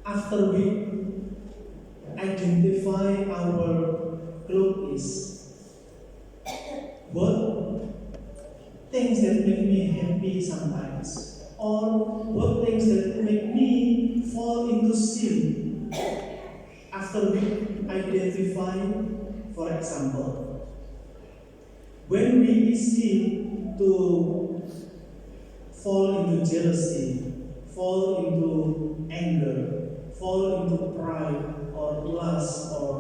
After we identify our clothes, what things that make me happy sometimes, or what things that make me fall into sin. After we identify, for example, when we easy to fall into jealousy, fall into anger, fall into pride or lust or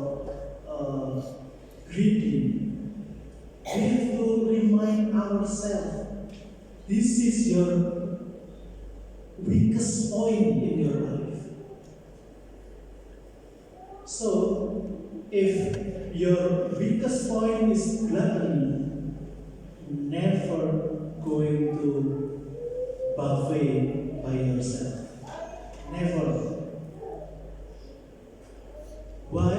greedy, we have to remind ourselves, this is your weakest point in your life. So, if your weakest point is gluttony, never going to buffet by yourself. Never. Why?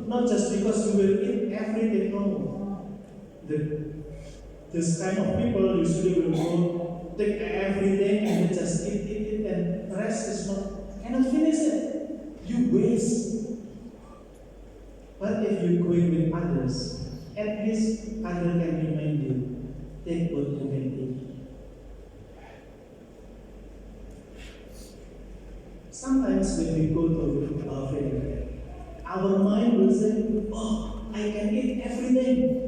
Not just because you will eat everything. No. This kind of people usually will go take everything and just eat, and the rest is cannot finish it. You waste. But if you go with others, at least others can remind you, take what you can eat. Sometimes when we go to a buffet, our mind will say, oh, I can eat everything.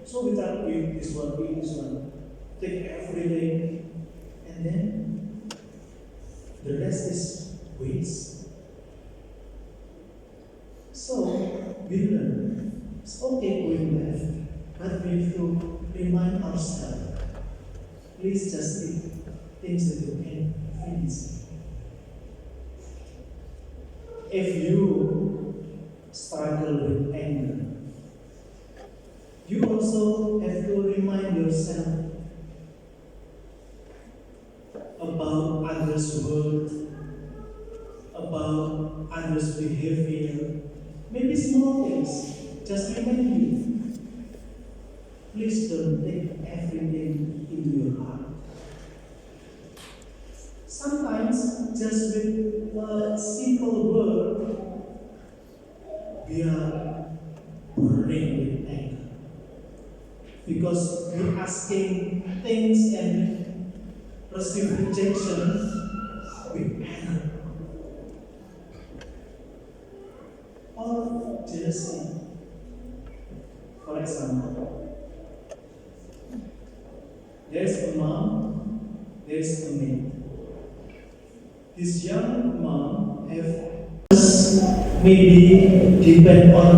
So we start eat this one, take everything, and then the rest is waste. So we learn, it's okay going left, but we have to remind ourselves, please just eat things that you can finish. If you struggle with anger, you also have to remind yourself about others' word, about others' behavior, maybe small things. Just remind you, please don't take everything into your heart. Sometimes, just with a simple word, we are burning with anger. Because we're asking things and receive rejection with anger. Or jealousy. For example, there's a mom, there's a maid. This young mom maybe depend on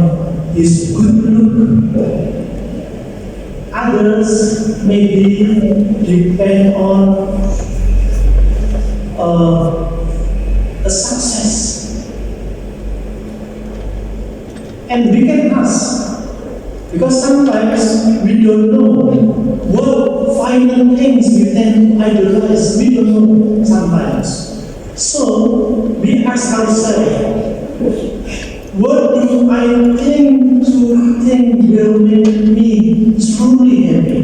his good look. Others maybe depend on a success. And we can ask, because sometimes we don't know what final things we tend to idolize. We don't know sometimes. So we ask ourselves, what do I think will make me truly happy?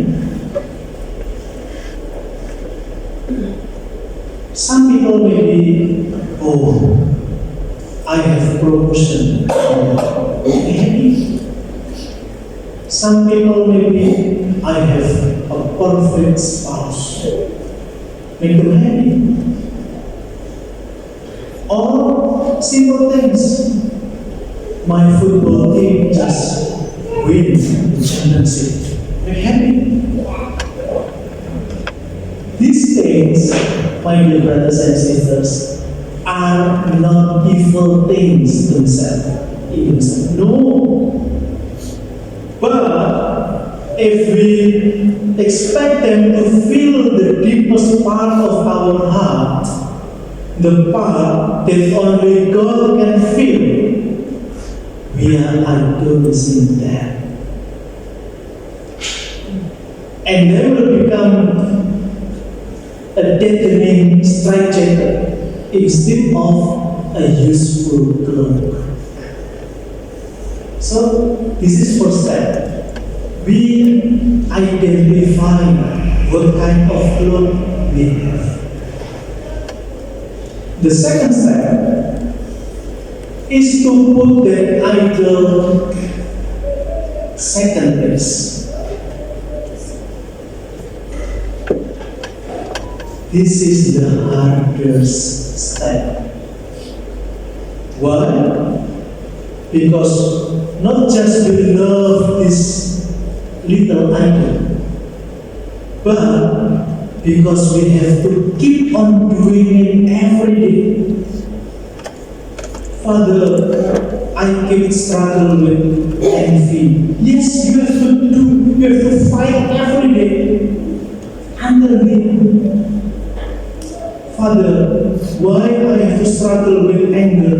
Some people may be, oh, I have promotion, happy. Some people may be, I have a perfect spouse, make them happy. Or simple things. My football team just wins the championship. They're happy. These things, my dear brothers and sisters, are not evil things themselves. No. But if we expect them to fill the deepest part of our heart, the part that only God can fill, we are idolizing that. And they will become a deadening straitjacket instead of a useful cloak. So, this is first step. We identify what kind of cloak we have. The second step, is to put that idol second place. This is the hardest step. Why? Because not just we love this little idol, but because we have to keep on doing it every day. Father, I keep struggling with envy. Yes, you have to fight every day underneath. Father, why I have to struggle with anger?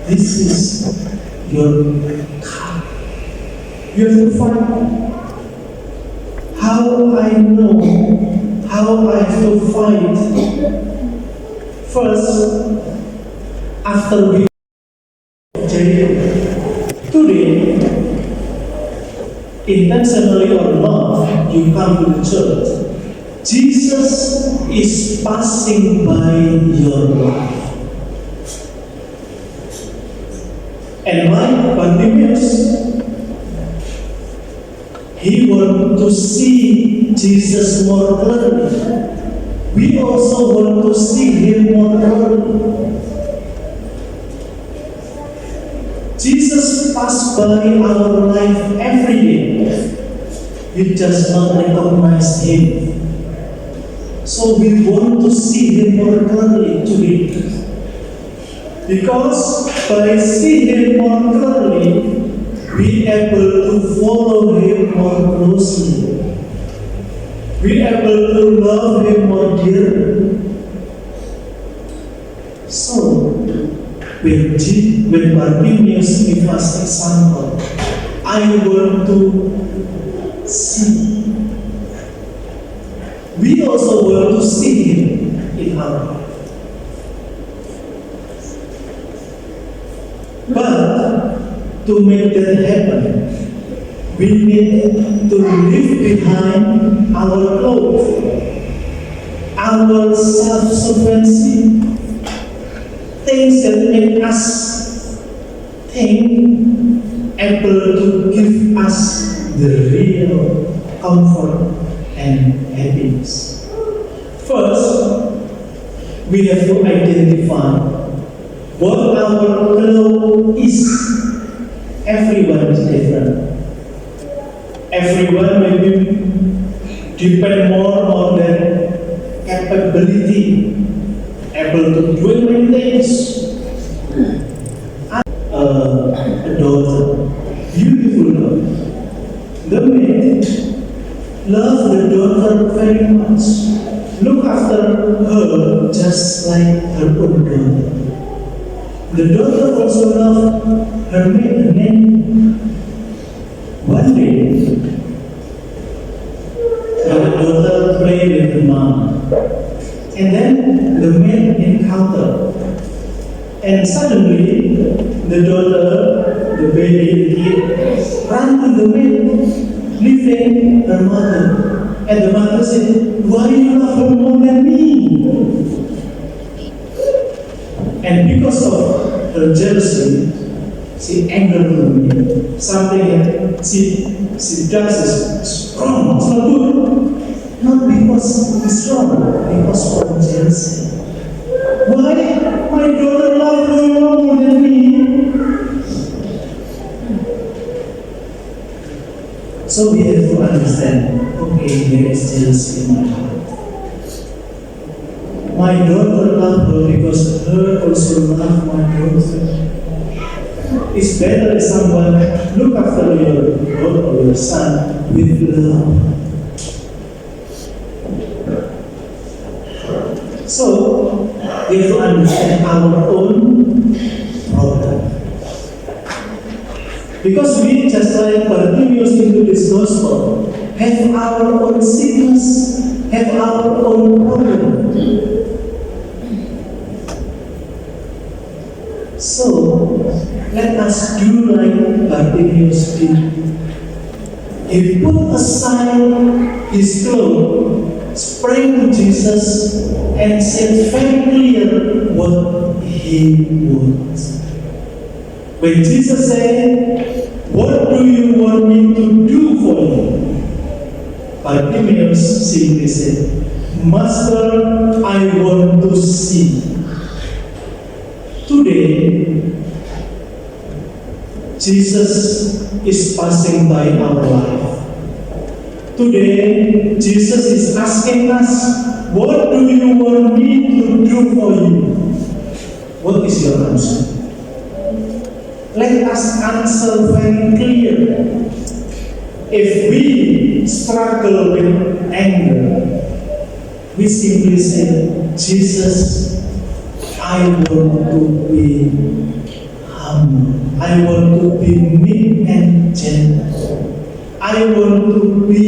This is your heart. You have to fight. How I know how I have to fight? First, after we today, intentionally or not, you come to the church. Jesus is passing by your life. And like Bartimaeus, he wants to see Jesus more clearly. We also want to see him more clearly. Jesus passed by our life every day. We just not recognize him. So we want to see him more clearly today. Because by seeing him more clearly, we able to follow him more closely. We able to love him more dearly. So, when Bartimaeus give us example, I want to see. We also want to see him in our life. But to make that happen, we need to leave behind our clothes, our self-sufficiency, things that make us think able to give us the real comfort and happiness. First, we have to identify what our clothes is. Everyone is different. Everyone may depend more on their capability, able to do many things. A daughter, beautiful daughter. The maid loves the daughter very much. Look after her just like her own daughter. The daughter also loves her maid. One day, the daughter played with the mom, and then the maid encountered. And suddenly, the daughter, the baby, the kid, ran to the maid, leaving her mother. And the mother said, "Why do you love her more than me?" And because of her jealousy, she angered me. Something that she does is strong, it's not good. Not because it's wrong, because of jealousy. Why? My daughter loves her more than me. So we have to understand, okay, there is jealousy in my heart. My daughter loves her because her also loves my daughter. It's better if someone look after your daughter or your son with love. So, we have to understand our own problem. Because we, just like Bartimaeus into this gospel, have our own sickness, have our own problem. So, let us do like Bartimaeus did. He put aside his clothes, sprang to Jesus, and said very clear what he won't. When Jesus said, "What do you want me to do for you?" Bartimaeus simply said, "Master, I want to see." Today, Jesus is passing by our life. Today, Jesus is asking us, "What do you want me to do for you?" What is your answer? Let us answer very clear. If we struggle with anger, we simply say, "Jesus, I want to be humble. I want to be meek and gentle. I want to be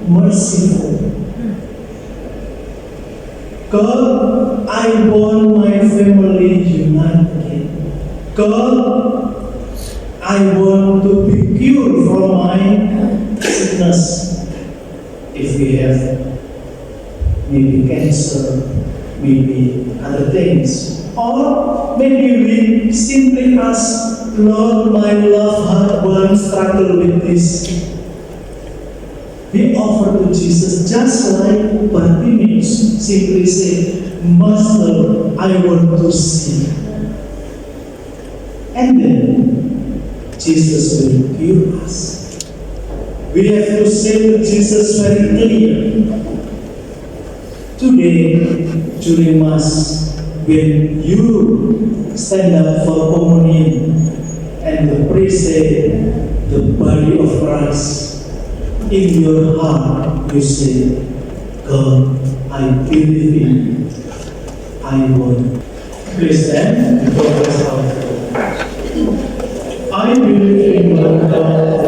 merciful. God, I want my family united. God, I want to be cured from my sickness." If we have maybe cancer, maybe other things, or maybe we simply ask, "Lord, my loved heart will struggle with this." We offer to Jesus just like Bartimaeus simply say, "Master, I want to see." And then Jesus will cure us. We have to say to Jesus very clear. Today, during Mass, when you stand up for communion and the priest say, "The body of Christ," in your heart you say, "God, I believe in you. I want." Please stand and focus on. I believe in one God,